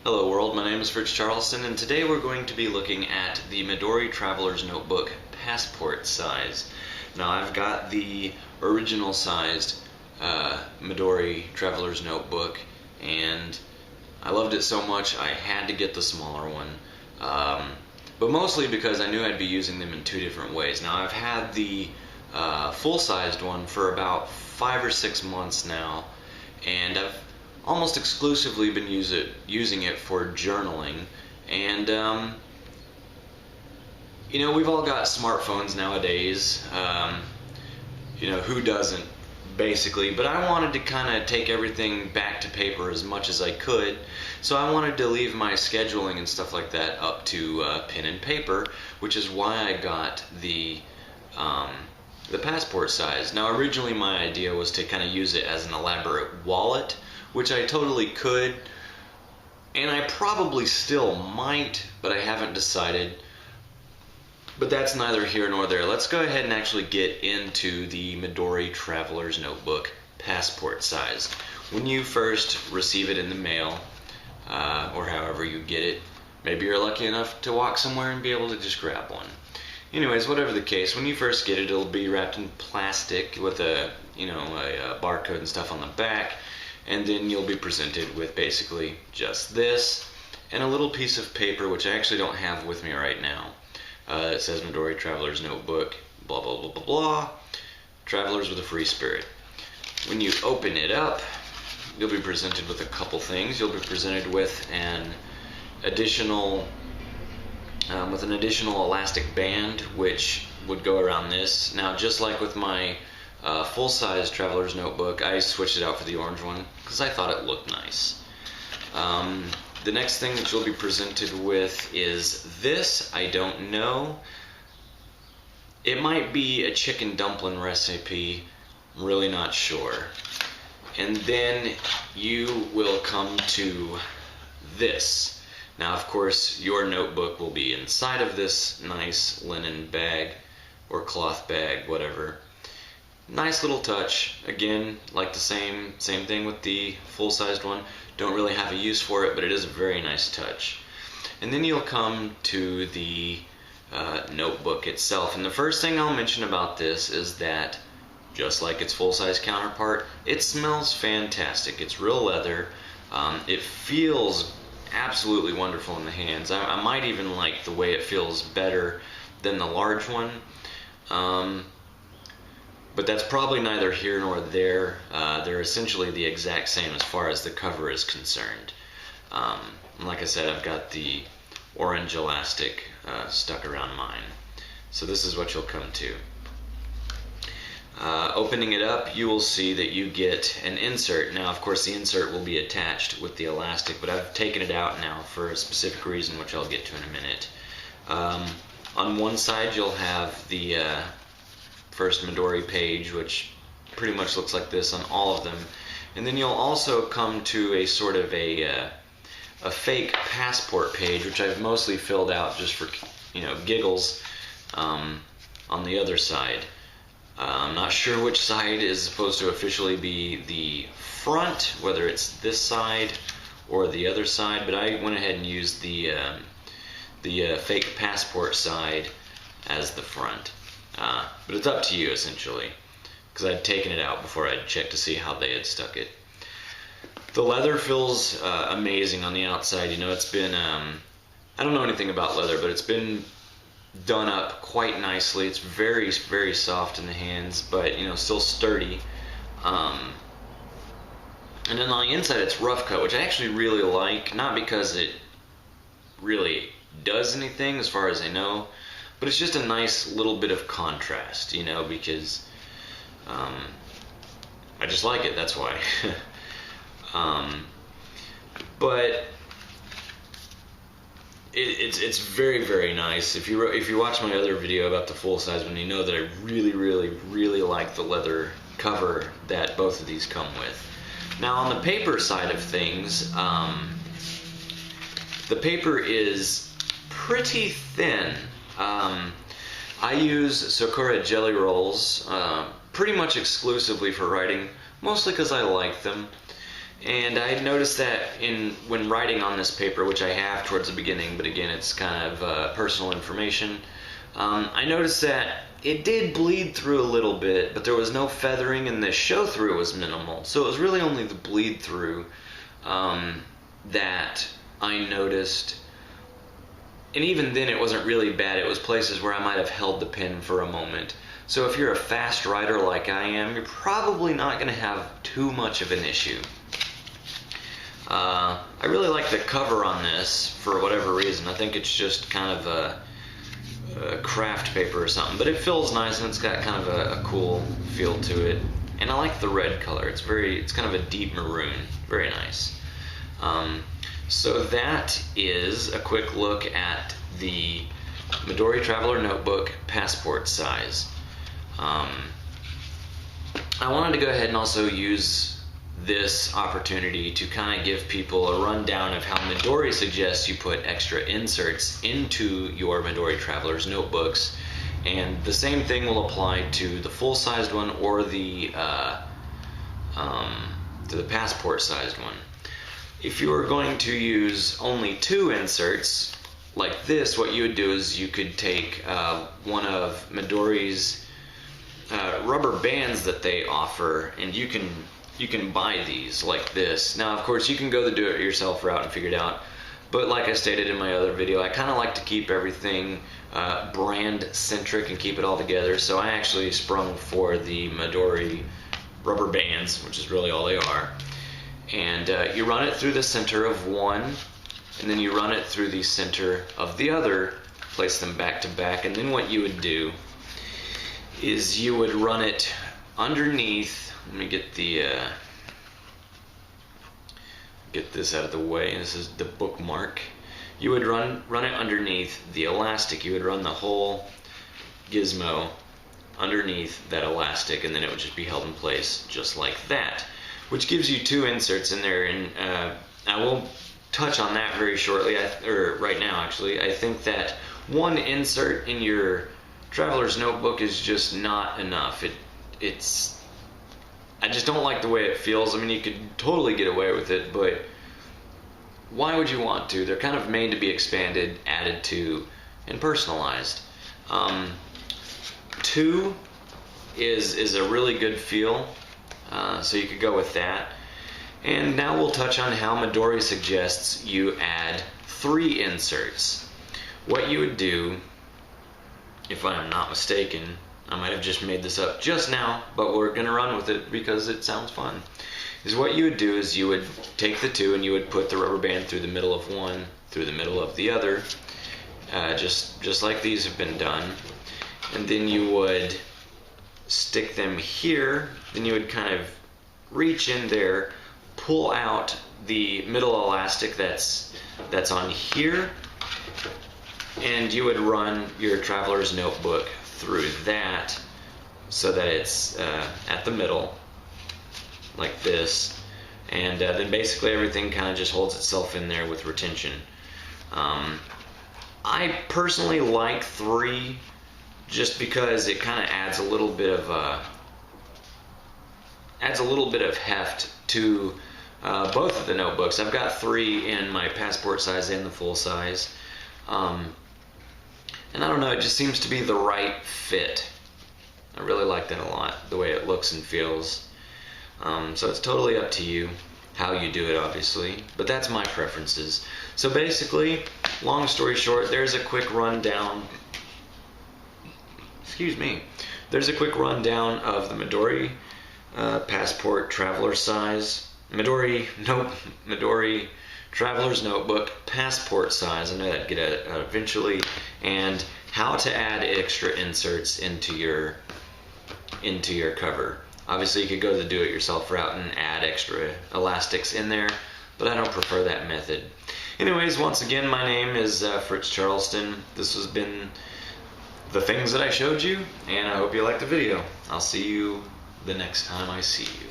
Hello world, my name is Fritz Charleston, and today we're going to be looking at the Midori Traveler's Notebook passport size. Now I've got the original sized Midori Traveler's Notebook, and I loved it so much I had to get the smaller one, but mostly because I knew I'd be using them in two different ways. Now I've had the full-sized one for about 5 or 6 months now, and I've almost exclusively been using it for journaling. And you know, we've all got smartphones nowadays. You know, who doesn't, basically? But I wanted to kind of take everything back to paper as much as I could, so I wanted to leave my scheduling and stuff like that up to pen and paper, which is why I got the passport size. Now originally my idea was to kind of use it as an elaborate wallet, which I totally could, and I probably still might, but I haven't decided. But that's neither here nor there. Let's go ahead and actually get into the Midori Traveler's Notebook passport size. When you first receive it in the mail, or however you get it, maybe you're lucky enough to walk somewhere and be able to just grab one. Anyways, whatever the case, when you first get it, it'll be wrapped in plastic with a barcode and stuff on the back, and then you'll be presented with basically just this and a little piece of paper, which I actually don't have with me right now. It says Midori Traveler's Notebook, blah blah blah blah blah, Travelers with a Free Spirit. When you open it up, you'll be presented with a couple things. You'll be presented with an additional elastic band, which would go around this. Now, just like with my full-size Traveler's Notebook, I switched it out for the orange one because I thought it looked nice. The next thing that you'll be presented with is this. I don't know. It might be a chicken dumpling recipe. I'm really not sure. And then you will come to this. Now, of course, your notebook will be inside of this nice linen bag or cloth bag, whatever. Nice little touch. Again, like the same thing with the full-sized one. Don't really have a use for it, but it is a very nice touch. And then you'll come to the notebook itself. And the first thing I'll mention about this is that, just like its full-size counterpart, it smells fantastic. It's real leather. It feels absolutely wonderful in the hands. I might even like the way it feels better than the large one. But that's probably neither here nor there. They're essentially the exact same as far as the cover is concerned. Like I said, I've got the orange elastic stuck around mine. So this is what you'll come to. Opening it up, you will see that you get an insert. Now, of course, the insert will be attached with the elastic, but I've taken it out now for a specific reason, which I'll get to in a minute. On one side, you'll have the first Midori page, which pretty much looks like this on all of them. And then you'll also come to a sort of a fake passport page, which I've mostly filled out just for, giggles, on the other side. I'm not sure which side is supposed to officially be the front, whether it's this side or the other side, but I went ahead and used the fake passport side as the front. But it's up to you, essentially, because I'd taken it out before I'd checked to see how they had stuck it. The leather feels amazing on the outside. It's been, I don't know anything about leather, but it's been done up quite nicely. It's very, very soft in the hands, but still sturdy. And then on the inside, it's rough cut, which I actually really like. Not because it really does anything, as far as I know, but it's just a nice little bit of contrast, because I just like it. That's why. But it's very, very nice. If you watch my other video about the full size one, you know that I really, really, really like the leather cover that both of these come with. Now, on the paper side of things, the paper is pretty thin. I use Sakura jelly rolls pretty much exclusively for writing, mostly because I like them. And I noticed that when writing on this paper, which I have towards the beginning, but again, it's kind of personal information, I noticed that it did bleed through a little bit, but there was no feathering, and the show-through was minimal. So it was really only the bleed-through that I noticed. And even then, it wasn't really bad. It was places where I might have held the pen for a moment. So if you're a fast writer like I am, you're probably not going to have too much of an issue. I really like the cover on this for whatever reason. I think it's just kind of a craft paper or something, but it feels nice and it's got kind of a cool feel to it. And I like the red color. It's kind of a deep maroon. Very nice. So that is a quick look at the Midori Traveler Notebook passport size. I wanted to go ahead and also use this opportunity to kind of give people a rundown of how Midori suggests you put extra inserts into your Midori Traveler's notebooks, and the same thing will apply to the full-sized one or the passport-sized one. If you were going to use only 2 inserts like this, what you would do is you could take one of Midori's rubber bands that they offer, and you can buy these like this. Now, of course, you can go the do-it-yourself route and figure it out, but like I stated in my other video, I kind of like to keep everything brand-centric and keep it all together, so I actually sprung for the Midori rubber bands, which is really all they are. And you run it through the center of one, and then you run it through the center of the other, place them back to back, and then what you would do is you would run it underneath. Let me get this out of the way. This is the bookmark. You would run it underneath the elastic. You would run the whole gizmo underneath that elastic, and then it would just be held in place just like that, which gives you 2 inserts in there. And I will touch on that very shortly, or right now actually. I think that 1 insert in your Traveler's Notebook is just not enough. I just don't like the way it feels. I mean, you could totally get away with it, but why would you want to? They're kind of made to be expanded, added to, and personalized. 2 is a really good feel, so you could go with that. And now we'll touch on how Midori suggests you add 3 inserts. What you would do, if I'm not mistaken, I might have just made this up just now, but we're going to run with it because it sounds fun, is what you would do is you would take the 2 and you would put the rubber band through the middle of one, through the middle of the other, just like these have been done. And then you would stick them here, then you would kind of reach in there, pull out the middle elastic that's on here, and you would run your Traveler's Notebook through that so that it's at the middle like this, and then basically everything kind of just holds itself in there with retention. I personally like 3 just because it kind of adds a little bit of heft to both of the notebooks. I've got 3 in my passport size and the full size. And I don't know, it just seems to be the right fit. I really like that a lot, the way it looks and feels. So it's totally up to you how you do it, obviously, but that's my preferences. So basically, long story short, there's a quick rundown. Excuse me. There's a quick rundown of the Midori passport traveler size. Midori Traveler's Notebook passport size. I know that'd get it eventually, and how to add extra inserts into your cover. Obviously, you could go the do-it-yourself route and add extra elastics in there, but I don't prefer that method. Anyways, once again, my name is Fritz Charleston. This has been the things that I showed you, and I hope you liked the video. I'll see you the next time I see you.